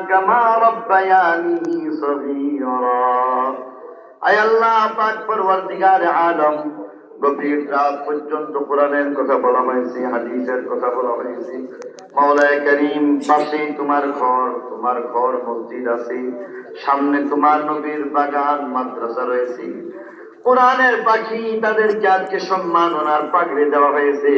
কামা রাব্বায়ানি সগীরা। আয় আল্লাহ পাক পরওয়ারদিগার আলম, গভীর রাত পর্যন্ত কোরআনের কথা বলা হয়েছে, হাদিসের কথা বলা হয়েছে। মাওলায়ে করিম, পাশে তোমার ঘর মসজিদ আছে, সামনে তোমার নবীর বাগান মাদ্রাসা রয়েছে। কোরআনের পাখি তাদেরকে আজকে সম্মাননার পাগড়ি দেওয়া হয়েছে।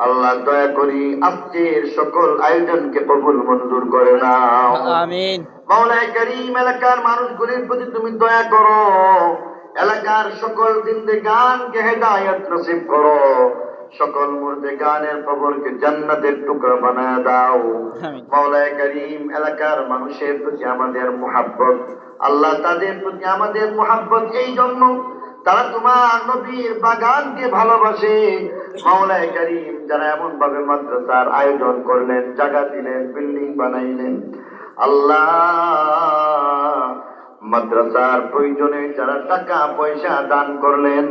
আল্লাহ দয়া করি আজকের সকল আয়োজনকে কবুল মঞ্জুর করে নাও। আমিন। মাওলায়ে করিম, এলাকার মানুষগুলির প্রতি তুমি দয়া করো, এলাকার সকল জিন্দেগানকে হেদায়েত নসিব করো, সকল মুর্দেগানের কবরকে জান্নাতের টুকরা বানায় দাও। আমিন। মাওলায়ে করিম, এলাকার মানুষের প্রতি আমাদের মুহাব্বত, আল্লাহ তাদের প্রতি আমাদের মুহাব্বত এই জন্য তারা তোমার নবীর বাগানকে ভালোবাসে। মাওলায়ে করিম, যারা এমন ভাবে মাদ্রাসার আয়োজন করলেন, জায়গা দিলেন, বিল্ডিং বানাইলেন, আল্লাহ মাদ্রাসার প্রয়োজনে যারা টাকা পয়সা দান করলেন,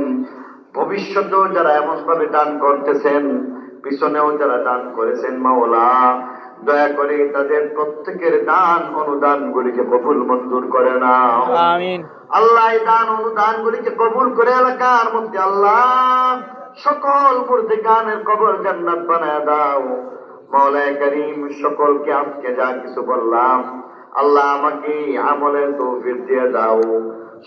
ভবিষ্যতেও যারা এমন ভাবে দান করতেছেন, পিছনেও যারা দান করেছেন, মাওলা দয়া করে তাদের প্রত্যেকের দান অনুদান গুলিকে কবুল মঞ্জুর করে নাও। আমিন। আল্লাহ এই দান অনুদান গুলিকে কবুল করে এলাকার মধ্যে আল্লাহ সকল মুর্দেগানের কবর জান্নাত বানায় দাও। মাওলায়ে করিম, সকলকে আজকে যা কিছু বললাম, আল্লাহ আমাকে আমলের তৌফিক দিয়ে দাও।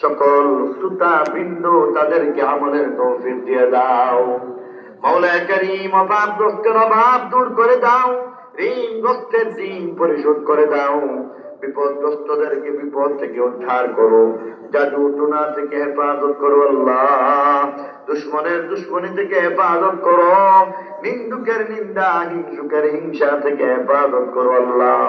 সকল শ্রোতা বিন্দু তাদেরকে আমলের তৌফিক দিয়ে দাও। মাওলায়ে করিম, অভাবগ্রস্তের অভাব দূর করে দাও, ঋণগ্রস্তের ঋণ পরিশোধ করে দাও, বিপদগ্রস্তদেরকে বিপদ থেকে উদ্ধার করো, জাদু টুনা থেকে হেফাজত করো আল্লাহ, দুশ্মনের দুশ্মনী থেকে হেফাজত করো, নিন্দুকের নিন্দা, হিংসুকের হিংসা থেকে হেফাজত করো আল্লাহ।